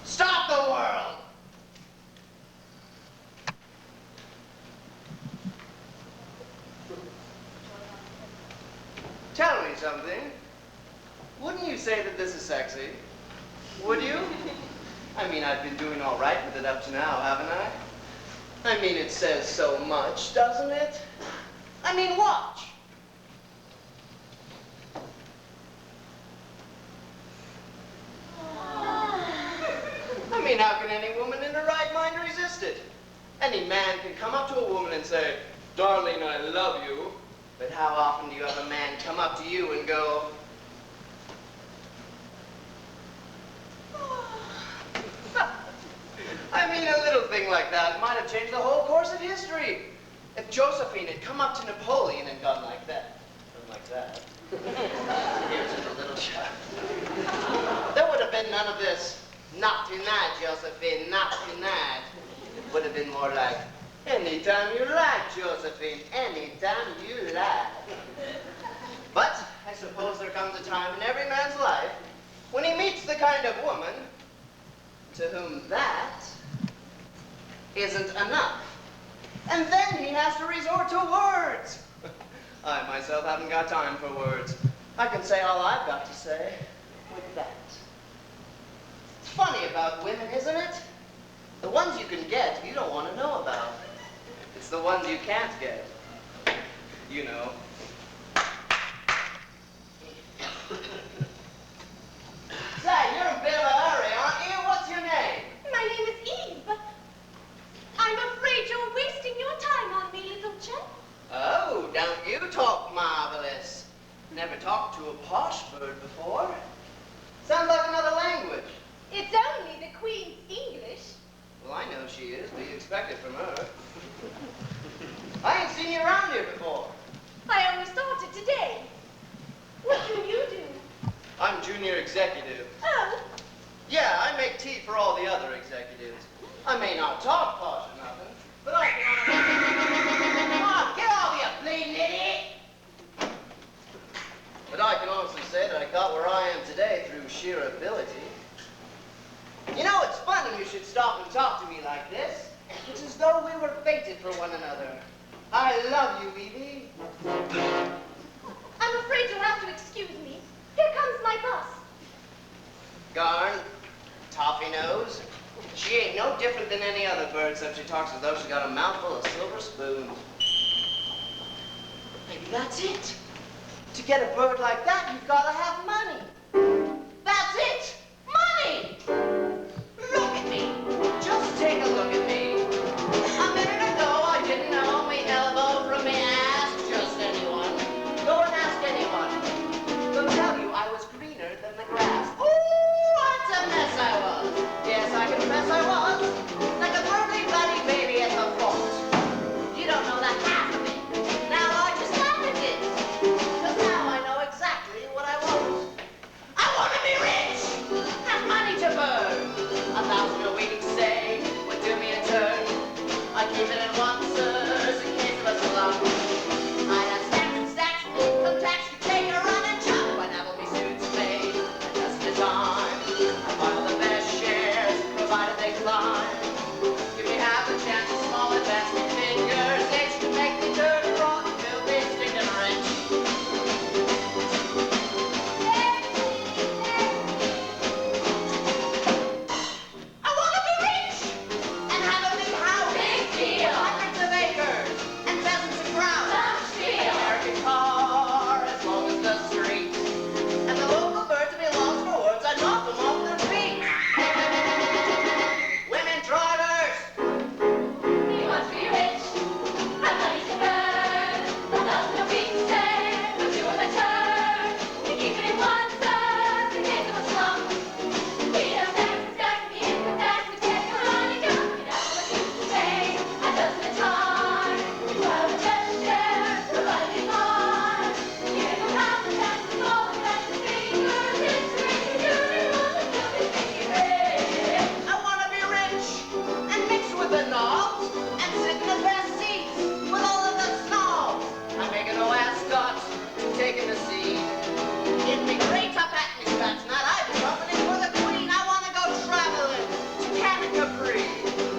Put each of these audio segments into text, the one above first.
Stop the world! Tell me something. Wouldn't you say that this is sexy? Would you? I mean, I've been doing all right with it up to now, haven't I? I mean, it says so much, doesn't it? I mean, watch. I mean, how can any woman in her right mind resist it? Any man can come up to a woman and say, "Darling, I love you." But how often do you have a man come up to you and go, I mean, a little thing like that might have changed the whole course of history. If Josephine had come up to Napoleon and gone like that, or like that, here's to the little chap, there would have been none of this. Not tonight, Josephine, not tonight. It would have been more like, anytime you like, Josephine, anytime you like. But I suppose there comes a time in every man's life when he meets the kind of woman to whom that isn't enough. And then he has to resort to words. I myself haven't got time for words. I can say all I've got to say with that. It's funny about women, isn't it? The ones you can get, you don't want to know about. It's the ones you can't get. You know. Say, you're in a bit of a hurry, aren't you? What's your name? My name is Eve, but I'm afraid you're wasting your time on me, little chap. Oh, don't you talk marvelous. Never talked to a posh bird before. Sounds like another language. It's only the Queen's English. Well, I know she is. What do you expect it from her? I ain't seen you around here before. I only started today. What do you do? I'm junior executive. Oh. Yeah, I make tea for all the other executives. I may not talk posh or nothing, but I can... Come on, get over here, plain lady! But I can honestly say that I got where I am today through sheer ability. You know, it's funny you should stop and talk to me like this. It's as though we were fated for one another. I love you, Evie. I'm afraid you'll have to excuse me. Here comes my bus. Garn, toffee nose. She ain't no different than any other bird, except she talks as though she got a mouthful of silver spoons. Maybe that's it. To get a bird like that, you've got to have money. That's it! Money! Look at me. Just take a look at me. A minute ago, I didn't know me elbow from me ass. Just anyone. Go and ask anyone. They'll tell you I was greener than the grass. Ooh, what a mess I was. Yes, I confess I was. Like a perfectly bloody baby at the fort. You don't know that half of it. Now I just laugh at it. Because now I know exactly what I want. I want to be rich. Have money to burn. 1,000 a week, say, would do me a turn. I keep it in one, sirs, in case of a slump. I have stacks and stacks, income tax, you take a run and jump. I'd have all me suits made, and just in time. I buy all the best shares, provided they climb. Give me half a chance, a small advance, with fingers itch to make me dirty, rotten, filthy, stinking rich. I want to be rich and have a big house. Big deal. Hundreds of acres and pheasants and grouse. Large deal. American car as long as the street. And the local birds that belongs for words, I knock them off their feet. Women drivers. He wants to be rich. Have money to burn. 1,000 a week, say, would do him a turn. You keep it in one, sir, in case of a slump. We have tax and stacks, the income tax, we take a run and jump. You'd have all the things to say, a dozen at a time. You have a best share, provided they climb. Give him half a chance, a small advance, with fingers itch to make you dirty, rotten, filthy, stinky rich. I want to be rich and mix with the knobs and sit in the best seats with all of the snobs. I'm making no ascot to taking a seat. Give me great up at me, scratch not. I've been company for the Queen. I want to go traveling to Capri.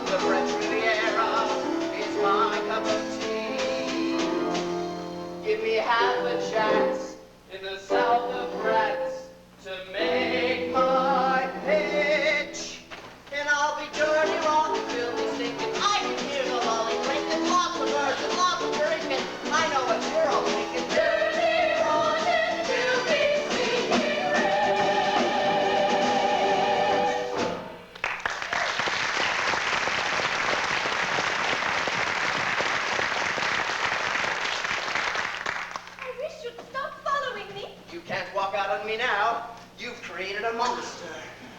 The French Riviera is my cup of tea. Give me half a chance in the south of France to make my pitch. And I'll be dirty, rotten, filthy, stinking. I can hear the lolly blinking, lots of birds and lots of drinking. I know what you're all thinking. Dirty, rotten, filthy, stinking rich. I wish you'd stop following me. You can't walk out on me now. You've created a monster.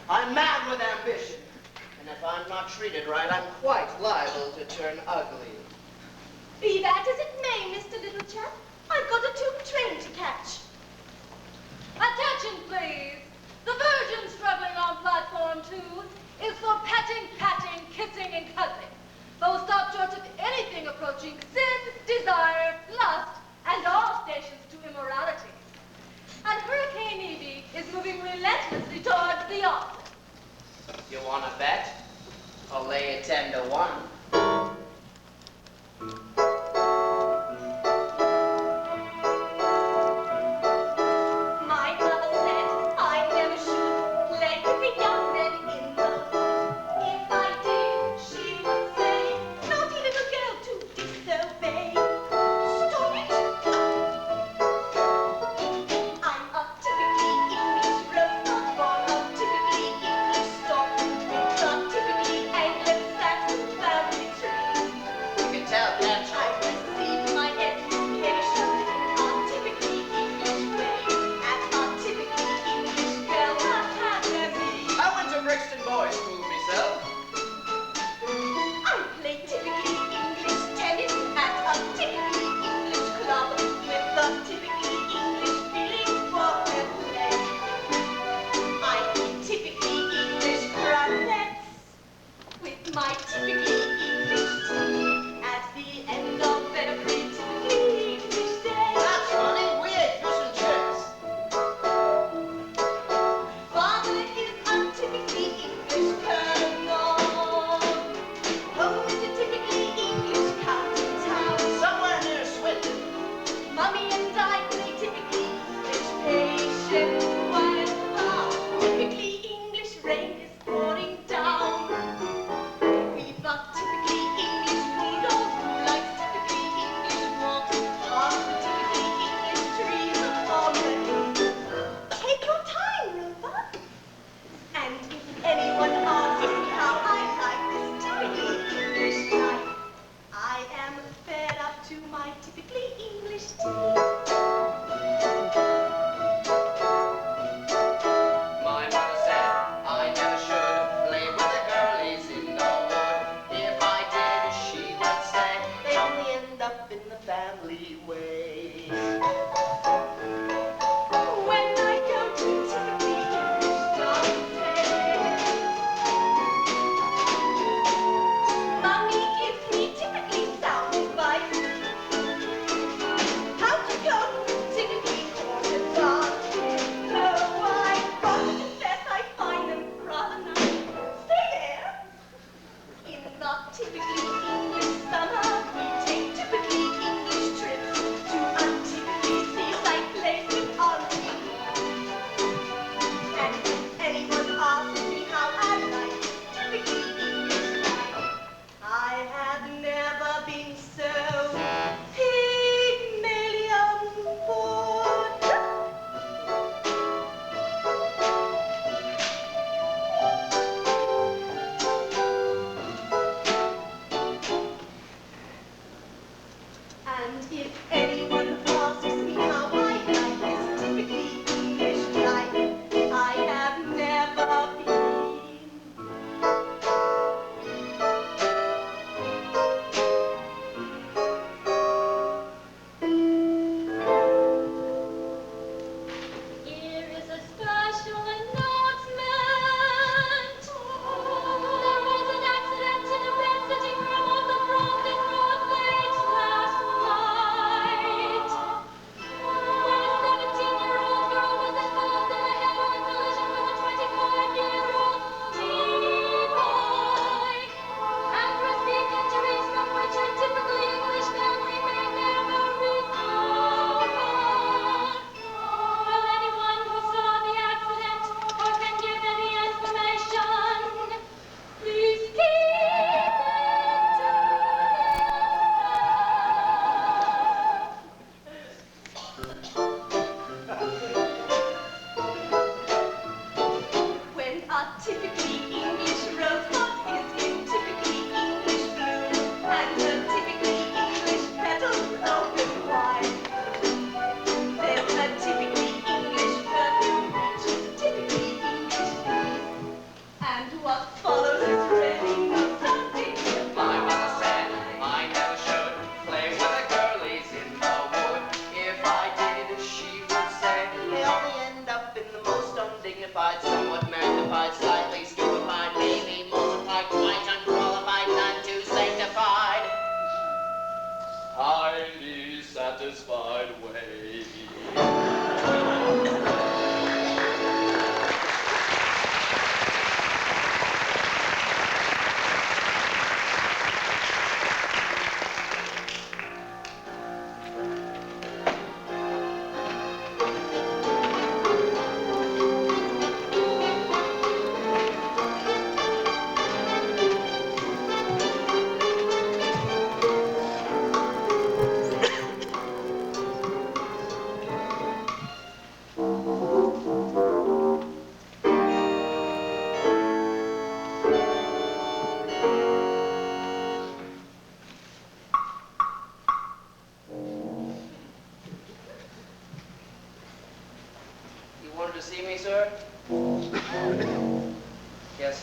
I'm mad with ambition. And if I'm not treated right, I'm quite liable to turn ugly. Be that as it may, Mr. Little Chap, I've got a tube train to catch. Attention, please. The virgin struggling on platform 2 is for patting, kissing, and cuddling. Both stop short of anything approaching sin, desire, lust, and all stations to immorality. And Hurricane Evie is moving relentlessly towards the opposite. You want to bet? I'll lay it 10 to 1.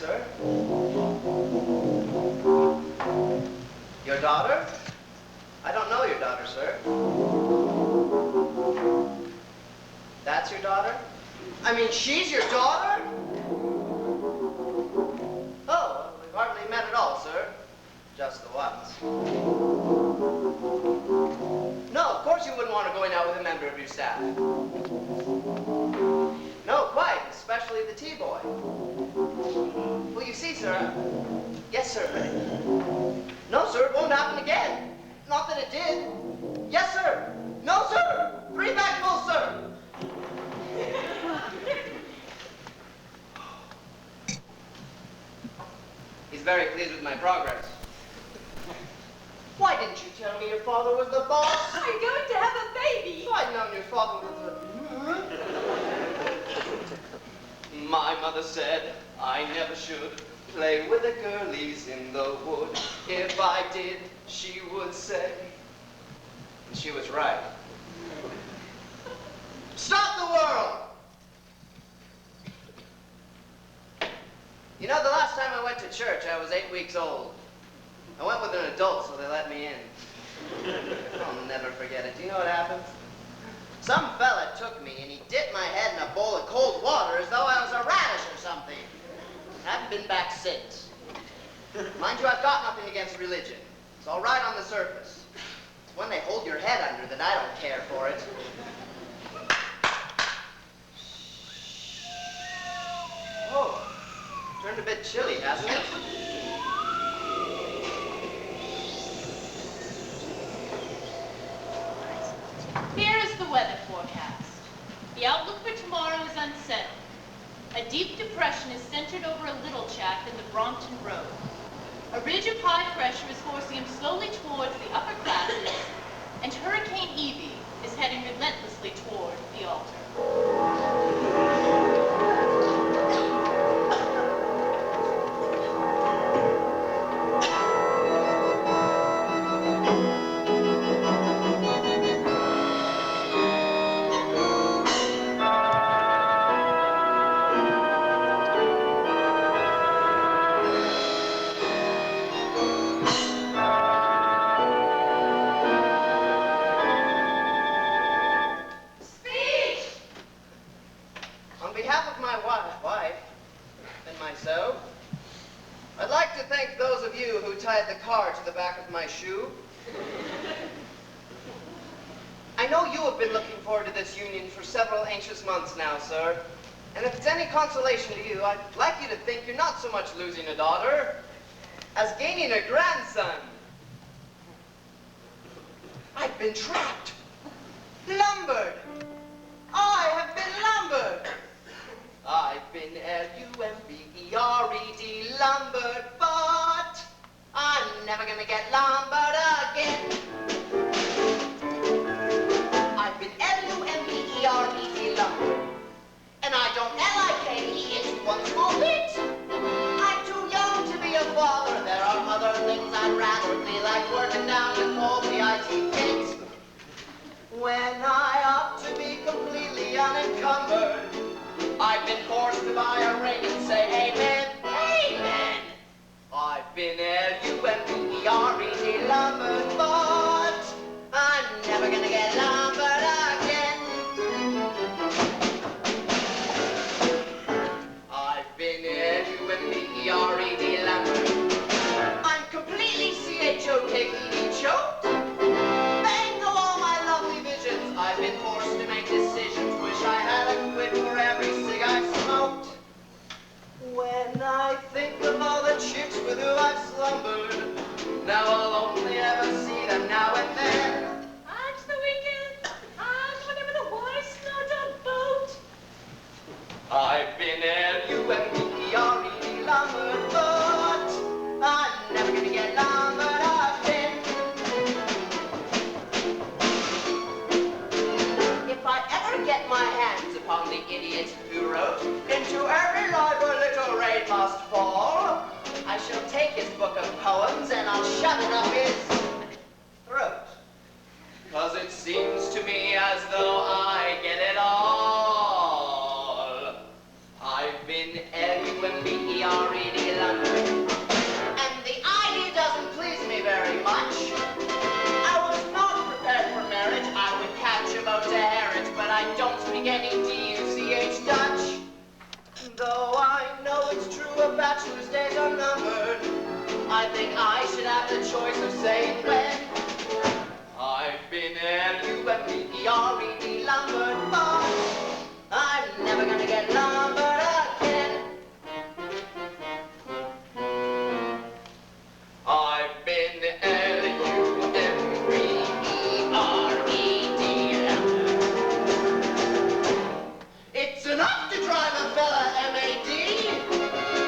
sir. Your daughter? I don't know your daughter, sir. That's your daughter? I mean, she's your daughter? Oh, we've hardly met at all, sir. Just the once. No, of course you wouldn't want to go in out with a member of your staff. No, quite, especially the T-boy. Well, you see, sir. Yes, sir. No, sir, it won't happen again. Not that it did. Yes, sir. No, sir. 3 backfuls, sir. He's very pleased with my progress. Why didn't you tell me your father was the boss? Are you going to have a baby? If I'd known your father was the... My mother said I never should play with the girlies in the wood. If I did, she would say. And she was right. Stop the world! You know, the last time I went to church, I was 8 weeks old. I went with an adult, so they let me in. I'll never forget it. Do you know what happened? Some fella took me, and he dipped my head in a bowl of cold water as though I was a radish or something. I haven't been back since. Mind you, I've got nothing against religion. It's all right on the surface. It's when they hold your head under that I don't care for it. Oh, turned a bit chilly, hasn't it? Here is the weather forecast. The outlook for tomorrow is unsettled. A deep depression is centered over a little chap in the Brompton Road. A ridge of high pressure is forcing him slowly towards the upper classes, and Hurricane Evie is heading relentlessly toward the altar. Months now, sir. And if it's any consolation to you, I'd like you to think you're not so much losing a daughter as gaining a grandson. I've been trapped. Lumbered. I have been lumbered. I've been L-U-M-B-E-R-E-D lumbered, but I'm never gonna get lumbered again. I've been L-U-M-B-E-R-E-D lumbered, and I don't L-I-K-E it one small bit. I'm too young to be a father. There are other things I'd rather be, like working down the coal PIT pit. When I ought to be completely unencumbered, I've been forced to buy a ring and say amen, amen. I've been L-U-M-B-E-R-E-D lumbered, but I'm never gonna get lumbered again. I've been L-U-M-B-E-R-E-D lumbered. I'm completely C-H-O-K-E-D choked. Bang go all my lovely visions. I've been forced to make decisions. Wish I had a quid for every cig I've smoked. When I think of all the chicks with who I've slumbered, now I'll only ever see them now and then. It's the weekend. Whenever the wise not a boat. I've been L-U-M-B-E-R-E-D lumbered, but I'm never gonna get lumbered again. If I ever get my hands upon the idiot who wrote, "Into every liber little rain must fall," I shall take his book of poems and I'll shove it up his throat. 'Cause it seems to me as though I get it all. I've been L-U-M-B-E-R-E-D, lumber. And the idea doesn't please me very much. I was not prepared for marriage. I would catch about to Harwich, but I don't speak any D-U-C-H Dutch. Though I know it's true a bachelor's days are numbered, I think I should have the choice of saying when. I've been L-U-M-B-E-R-E-D lumbered, but I'm never gonna get lumbered again. I've been L-U-M-B-E-R-E-D lumbered. It's enough to drive a fella M.A.D.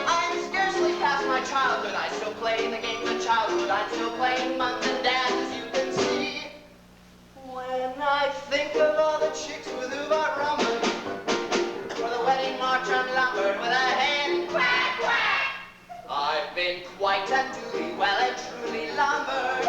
I'm scarcely past my childhood. I still play the games of childhood. I'm still playing mums and dads, as you can see. When I think of all the chicks with whom I rumbled, for the wedding march I'm lumbered with a hen quack quack. I've been quite and duly, well and truly lumbered.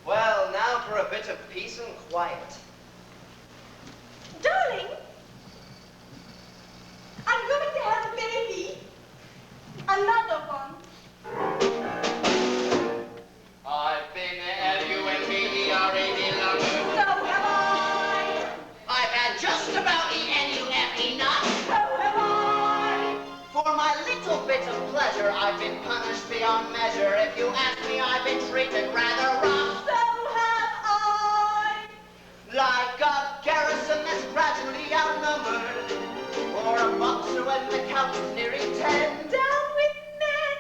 Well, now for a bit of peace and quiet. Darling, I'm going to have a baby. Another one. I've been L-U-M-B-E-R-E-D lumbered. So have I. I've had just about E-N-U-F-E nuts. So have I. For my little bit of pleasure, I've been punished beyond measure. If you ask me, I've been treated rather rough. So have I. Like a garrison that's gradually outnumbered, or a boxer when the count is nearing 10. Down with men.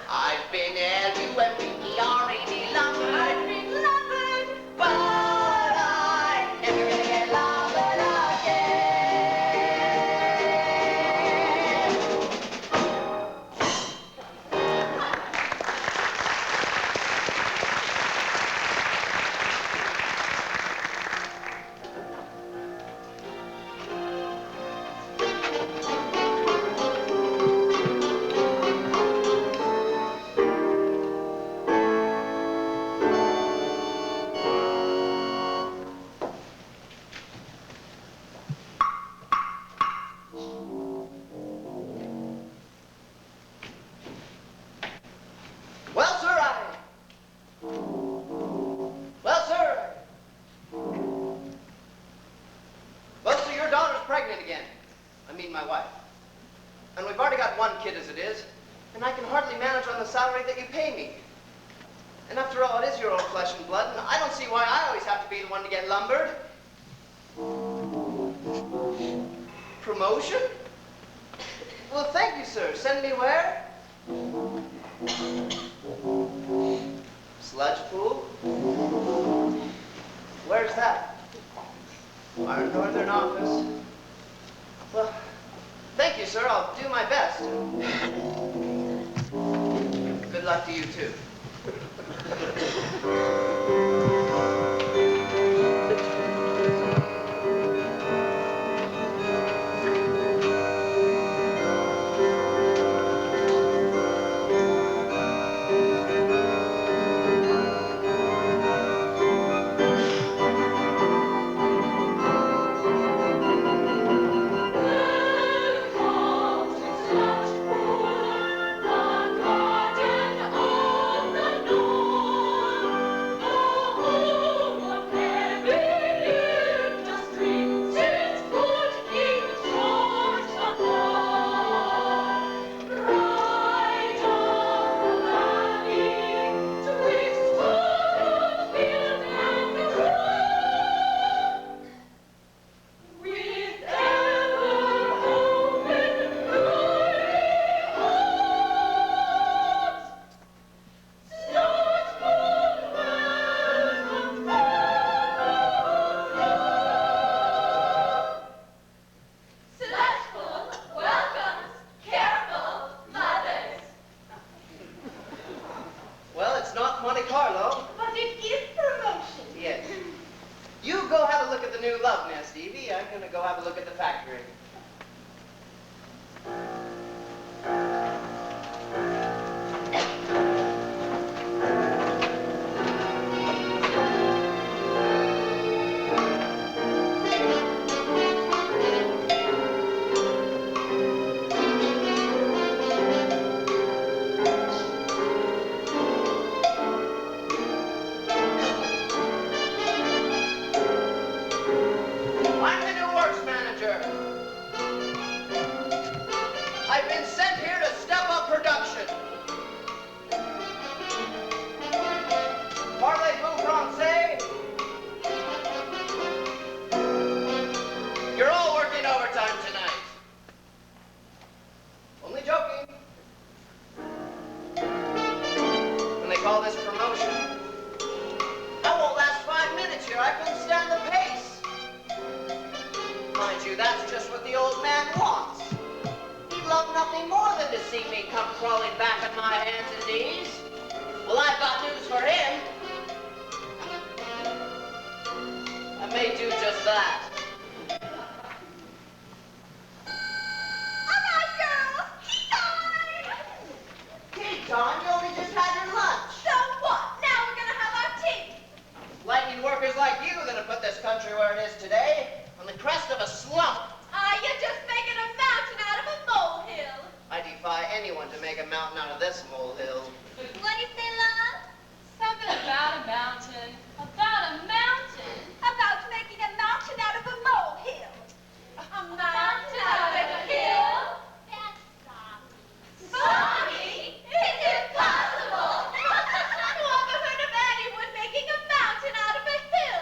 I've been L-U-M-B-E-R-E-D lumbered. I've been lumbered. But I'm never gonna get lumbered again. My wife. And we've already got one kid as it is, and I can hardly manage on the salary that you pay me. And after all, it is your own flesh and blood, and I don't see why I always have to be the one to get lumbered. Promotion? Well, thank you, sir. Send me where? Sludge pool? Where's that? Our northern office. Well, thank you, sir. I'll do my best. Good luck to you, too. the new love nest, Evie. I'm gonna go have a look at the factory. I'm the new works manager. I've been sent here to step up production. Parlez-vous français? You're all working overtime tonight. Only joking. And they call this promotion. I won't last 5 minutes here. I couldn't stand the pace. Mind you, that's just what the old man wants. He'd love nothing more than to see me come crawling back on my hands and knees. Well, I've got news for him. I may do just that. All right, girls. Tea time. Tea time? You only just had your lunch. So what? Now we're going to have our tea. Lightning workers like you that have put this country where it is today, on the crest of a slump. You're just making a mountain out of a molehill. I defy anyone to make a mountain out of this molehill. What do you say, love? Something about a mountain. About a mountain. About making a mountain out of a molehill. A mountain out of a hill? That's soft. Sonny, it's impossible. Who ever heard of anyone making a mountain out of a hill?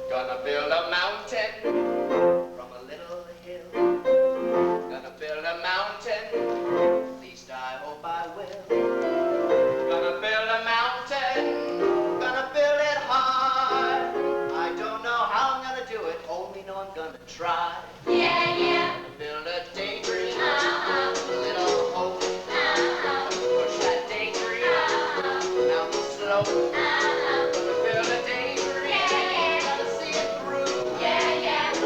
Gonna build a mountain from a little hill. Gonna build a mountain, at least I hope I will. Gonna build a mountain, gonna build it high. I don't know how I'm gonna do it, only know I'm gonna try. Yeah, yeah. Gonna build a daydream, a little hope. Push that daydream down the slope. Gonna build a daydream, gonna see it through. Yeah, yeah.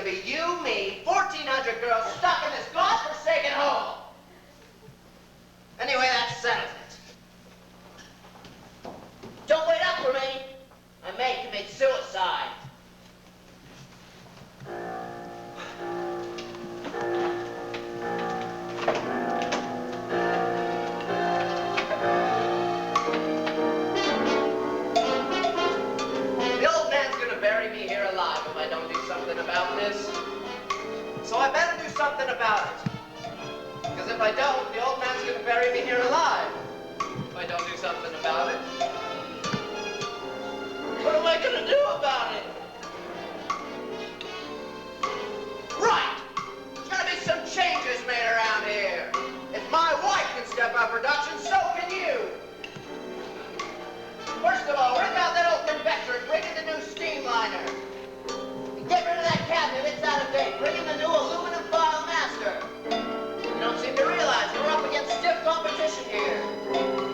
be you, me, 1,400 girls stuck in this godforsaken hole. Anyway, that settles it. Don't wait up for me. I may commit suicide. The old man's gonna bury me here alive if I don't do something about this. So I better do something about it. Because if I don't, the old man's gonna bury me here alive if I don't do something about it. What am I gonna do about it? Right! There's gonna be some changes made around here. If my wife can step up production, so can you. First of all, rip out that old convector and bring in the new steamliner. And get rid of that cabinet, it's out of date. Bring in the new aluminum file master. You don't seem to realize we're up against stiff competition here.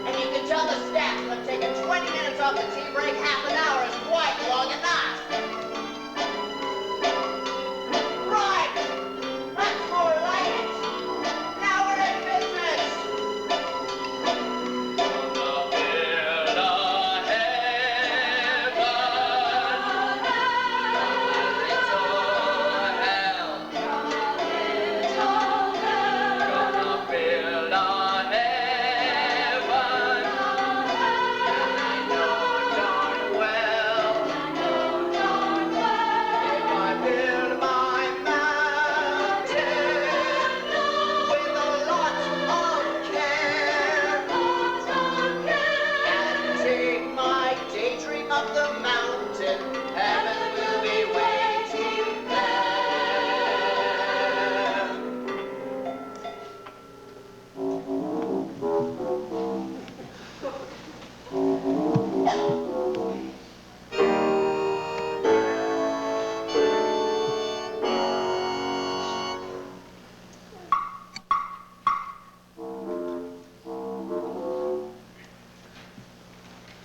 And you can tell the staff that taking 20 minutes off the tea break, half an hour is quite long enough. Right! That's more like it. Now we're in business.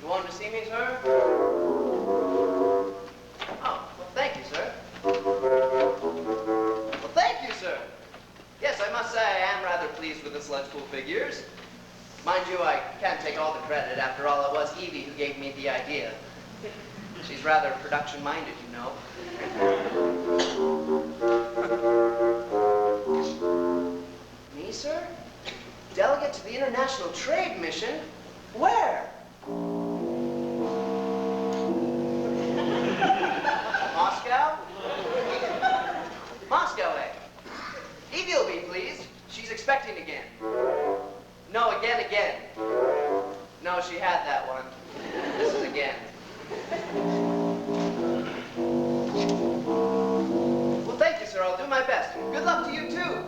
You wanted to see me, sir? Oh, well, thank you, sir. Well, thank you, sir. Yes, I must say I am rather pleased with the sludge pool figures. Mind you, I can't take all the credit. After all, it was Evie who gave me the idea. She's rather production-minded, you know. Me, sir? Delegate to the International Trade Mission? Where? Moscow? Moscow, eh? Evie will be pleased. She's expecting again. No, again. No, she had that one. This is again. Well, thank you, sir. I'll do my best. Good luck to you, too.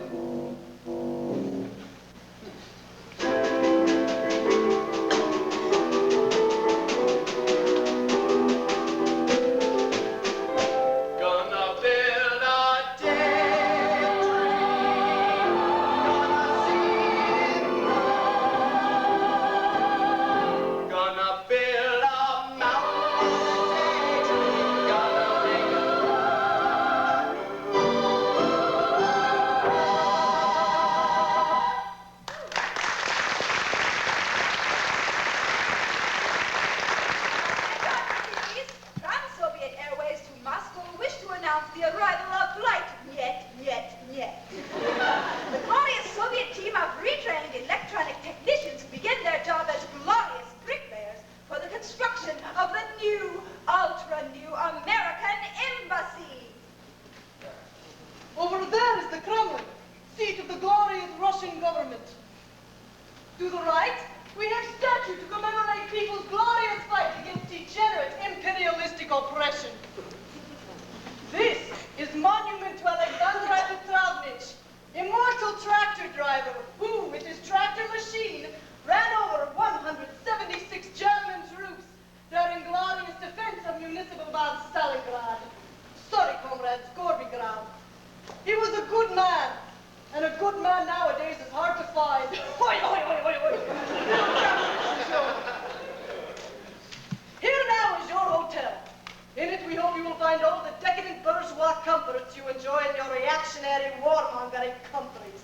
In it, we hope you will find all the decadent bourgeois comforts you enjoy in your reactionary warmongering countries.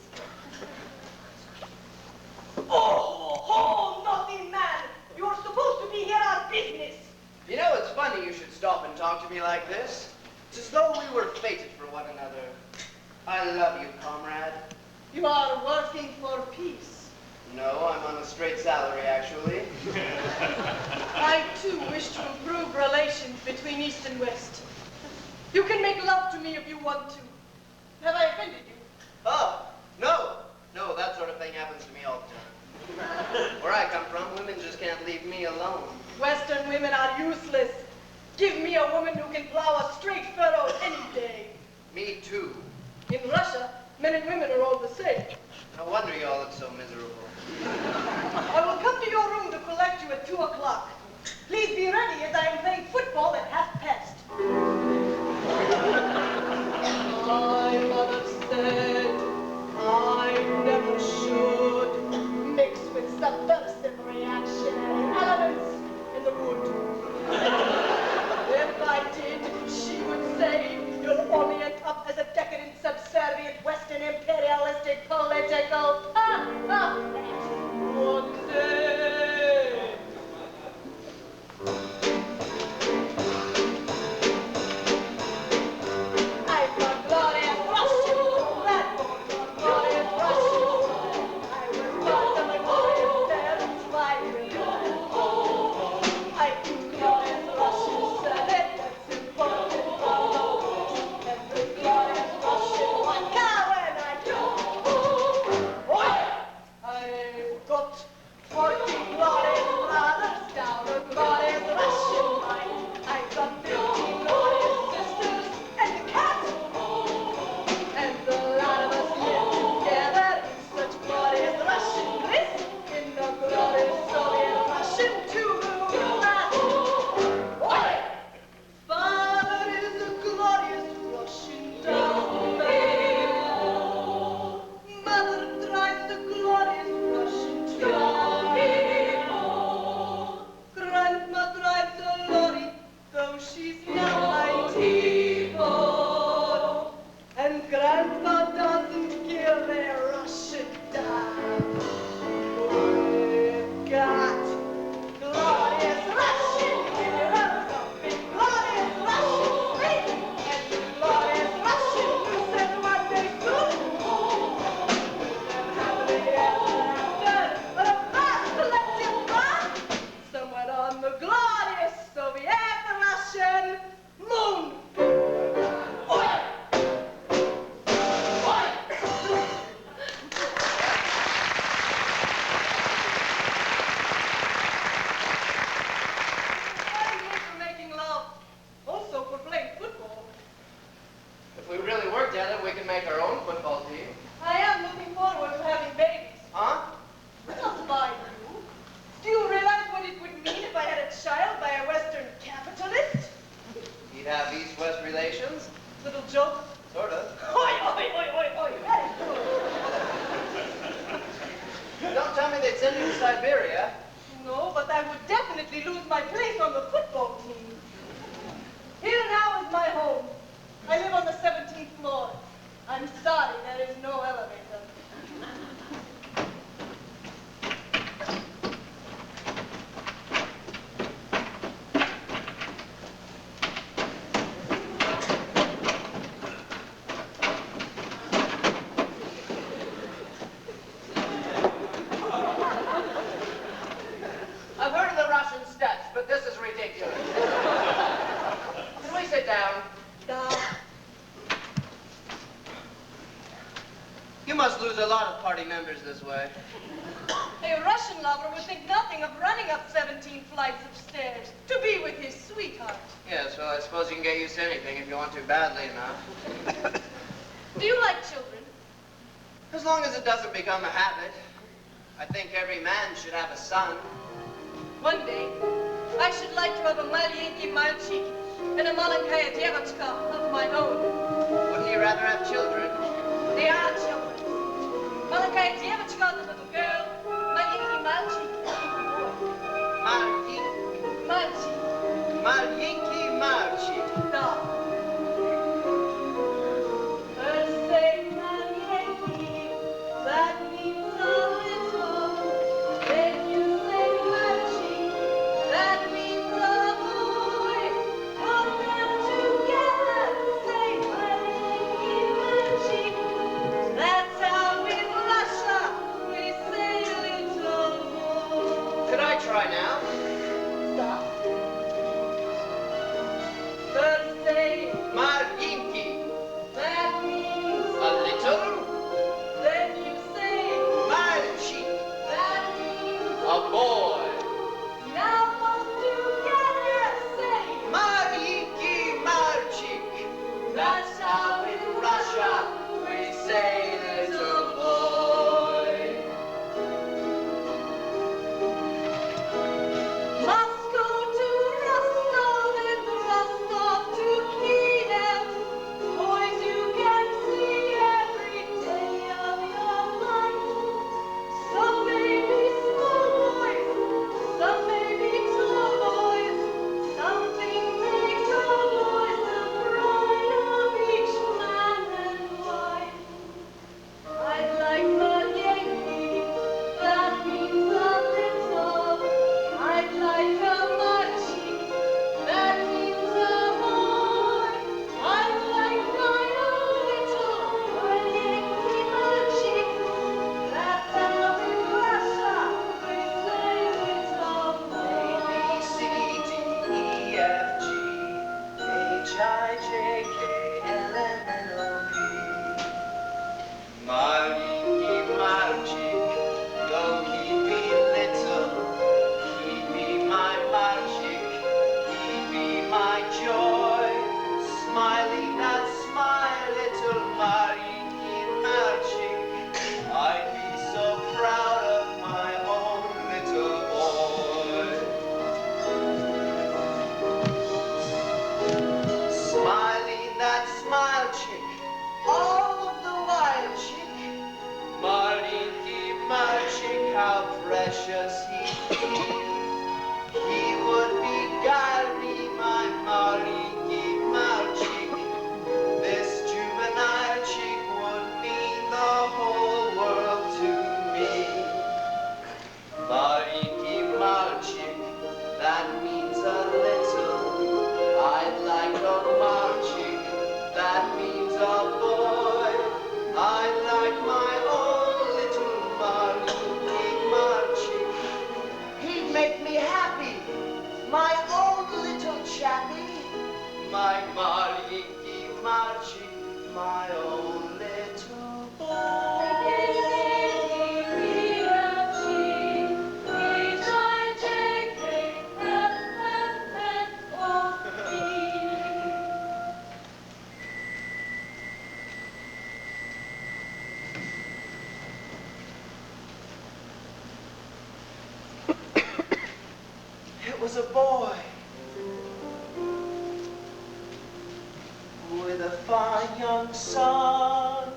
Oh, naughty man! You're supposed to be here on business. You know, it's funny you should stop and talk to me like this. It's as though we were fated for one another. I love you, comrade. You are working for peace. No, I'm on a straight salary, actually. I, too, wish to improve relations between East and West. You can make love to me if you want to. Have I offended you? Oh, no. No, that sort of thing happens to me all the time. Where I come from, women just can't leave me alone. Western women are useless. Give me a woman who can plow a straight furrow any day. Me too. In Russia, men and women are all the same. No wonder you all look so miserable. I will come to your room to collect you at 2 o'clock. Please be ready as I am playing football at 1/2 past. My mother said I never should mix with subversive reactionary elements in the wood. If I did, she would say you'll only end up as a decadent, subservient, Western imperialistic political puppet. One day. I'm a glorious Russian, that born a glorious Russian. I was born of a glorious parents, why I do glorious Russian, sir, that's important for most. Every glorious Russian, one car when I do. I've got 40 glorious brothers down a glorious Russian line. I've got 15 glorious sisters and a cat. And a lot of us live together in such glorious Russian bliss. In the glorious Soviet Russian too. Father is a glorious Russian down. Mother drives a glorious Russian train. Grandma drives a lorry, though she's now 94. And Grandpa doesn't give a Russian dime. We've got glorious Russian heroes up in glorious Russian street. And glorious Russian who said one day soon. Happily ever after, but a fast collective run somewhere on the glorious Soviet Russian moon. I'm here for making love, also for playing football. If we really worked at it, we could make our own football team. I am looking forward to having babies. Huh? Not by you. Do you realize what it would mean if I had a child by a Western capitalist? You'd have East-West relations? Little joke. Sort of. Oi, oi, oi, oi, oi. Very good. Don't tell me they'd send you to Siberia. No, but I would definitely lose my place on the football team. Here now is my home. I live on the 17th floor. I'm sorry there is no elevator. I've heard of the Russian steps, but this is ridiculous. Can we sit down? You must lose a lot of party members this way. A Russian lover would think nothing of running up 17 flights of stairs to be with his sweetheart. Yes, well, I suppose you can get used to anything if you want to badly enough. Do you like children? As long as it doesn't become a habit. I think every man should have a son. One day, I should like to have a malenький мальчик and a маленькая девочка of my own. Wouldn't you rather have children? They are children. Маленькая девочка, the little girl. Маленький мальчик, the little boy. Маленький, Мальчик. маленький małczyk. No. First say my Yankee, that means a little. Then you say Malchi, that means a boy. Put them together, say my Yankee Malchi. That's how in Russia we say little boy. Could I try now? Stop. First say Malinki. that means A little. then you say Małczyk. that means A boy. now both together say Malinki małczyk. that's how in Russia we say little boy. Moscow to Rostov and Rostov to Kiev. Boys you can see every day of your life. Some may be small boys, some may be tall boys. Something makes all boys the pride of each man and wife. I'd like a Yankee, that means a little. I'd like a Marchik, that means a boy. I'd like my own little, a Yankee Marchik. That's how in Russia we say little boy. A, B, C, D, E, F, G, H, I, J, K, L, M, N, O, P. Malinki małczyk, don't keep me little. Keep me my małczyk, keep me my joy. Smiling that smile, little Malinki małczyk. I'd be so proud of my own little boy. Smiling that smile, chick, all of the while, chick. Malinki małczyk, how precious he'd be. He would beguile me, my Malinki małczyk. This juvenile chick would mean the whole world to me. Malinki małczyk, that means a little. I'd like a małczyk, that means a boy. I'd like my own little Malinki małczyk. He'd make me happy, my own little chappie. My Malinki małczyk, my own little boy. It was a boy with a fine young son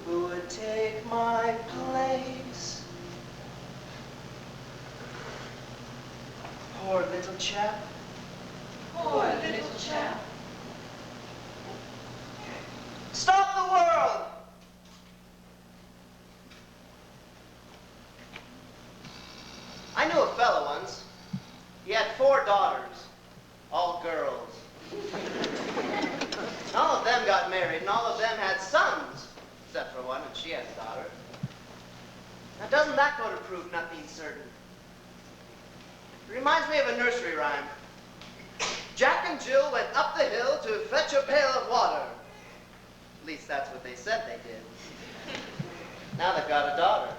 who would take my place. Poor little chap. Poor little chap. Stop the world! I knew a fellow once. He had 4 daughters, all girls. All of them got married, and all of them had sons, except for one, and she had a daughter. Now, doesn't that go to prove nothing certain? It reminds me of a nursery rhyme. Jack and Jill went up the hill to fetch a pail of water. At least that's what they said they did. Now they've got a daughter.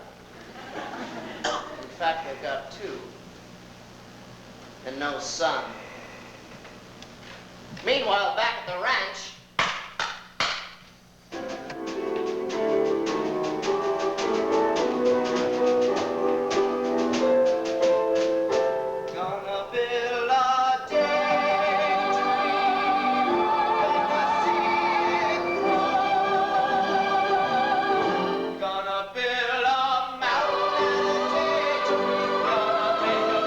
In fact, they've got 2. And no son. Meanwhile, back at the ranch, gonna build a daydream, gonna see it grow. Gonna build a mountain and a daydream, gonna make a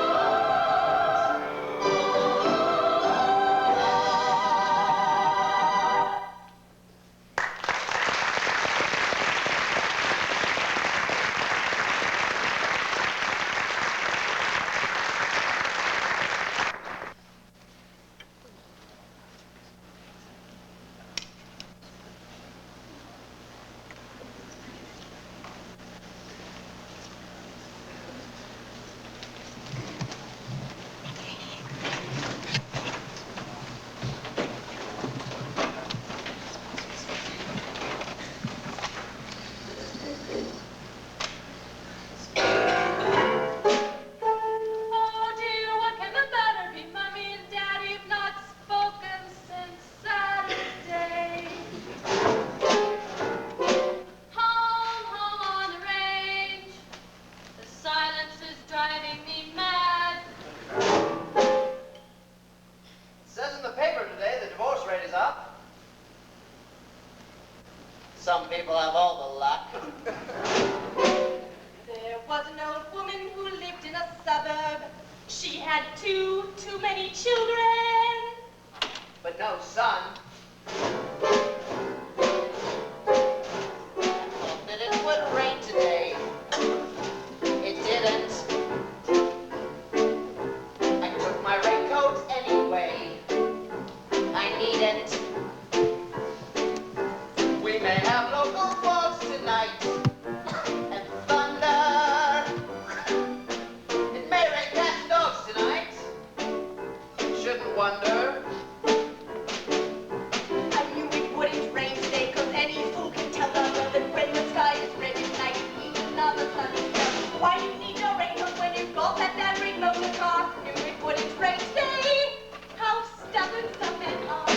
shouldn't wonder. I knew it wouldn't rain today, 'cause any fool can tell the world that when the sky is red at night, you need another sunny spell. Why you need your raincoat when you've got that damn remote car? Knew it wouldn't rain today. How stubborn some men are.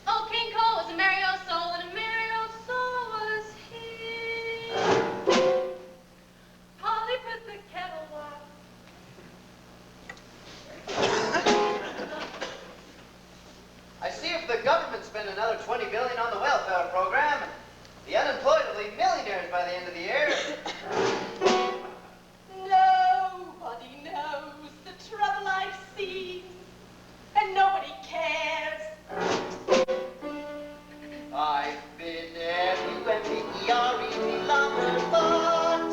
Oh, King Cole was a merry old soul, and a merry old soul was he. Polly put the kettle on. I see if the government spent another $20 billion on the welfare program, the unemployed will be millionaires by the end of the year. Nobody knows the trouble I've seen, and nobody cares. I've been F-U-M-B-E-R-E-D lumber, but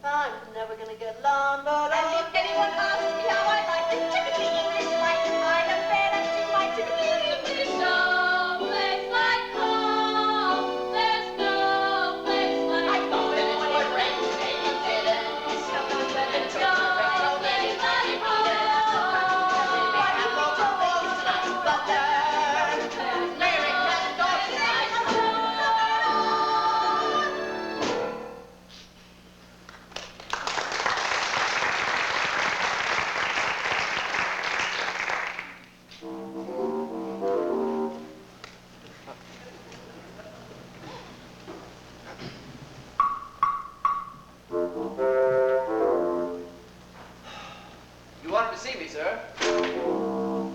I'm never gonna get lumbered And if anyone asks me how I like the typically English life, I compare it to my typically English No place like home. There's no place like I thought it home. would rain today, it didn't. Someone said it took No to rain, so place many like home. Why you go to waste like butter? Mary Cat Dog Life. You wanted to see me, sir? Oh,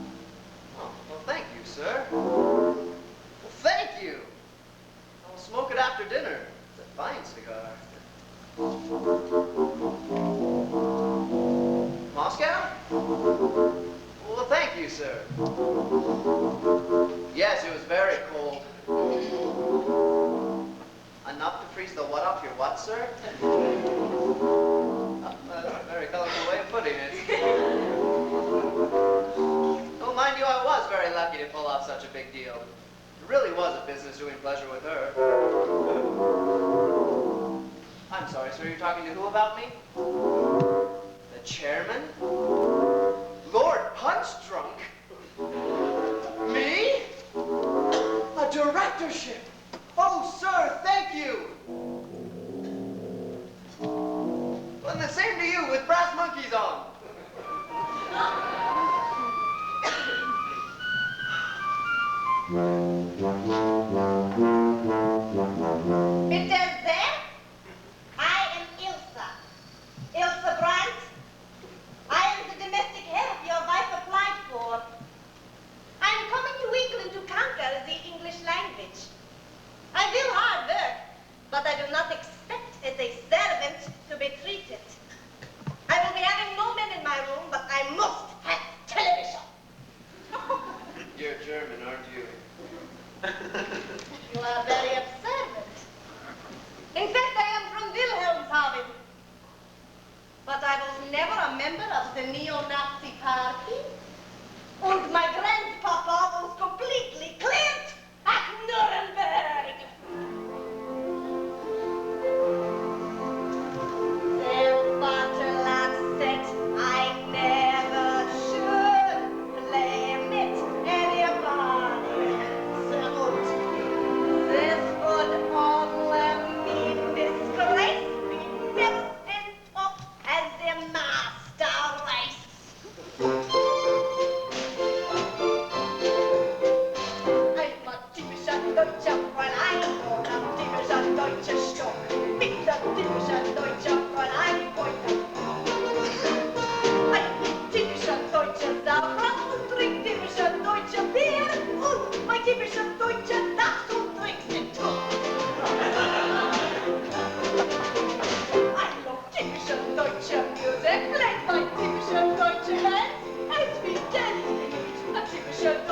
well, thank you, sir. Well, thank you. I'll smoke it after dinner. It's a fine cigar. Moscow? Well, thank you, sir. Yes, it was very cold. Enough to freeze the what off your what, sir? That's a very colorful way of putting it. Oh, mind you, I was very lucky to pull off such a big deal. It really was a business doing pleasure with her. I'm sorry, sir, you're talking to who about me? The chairman? Lord Punchdrunk? Me? A directorship? Oh, sir, thank you! Well, and the same to you with brass monkeys on. Bitte sehr, I am Ilsa Brandt. I am the domestic help your wife applied for. I am coming to England to conquer the English language. I will hard work, but I do not expect as a servant to be treated. I will be having no men in my room, but I must have television. You're German, aren't you? You are very observant. In fact, I am from Wilhelmshaven. But I was never a member of the neo-Nazi party. And my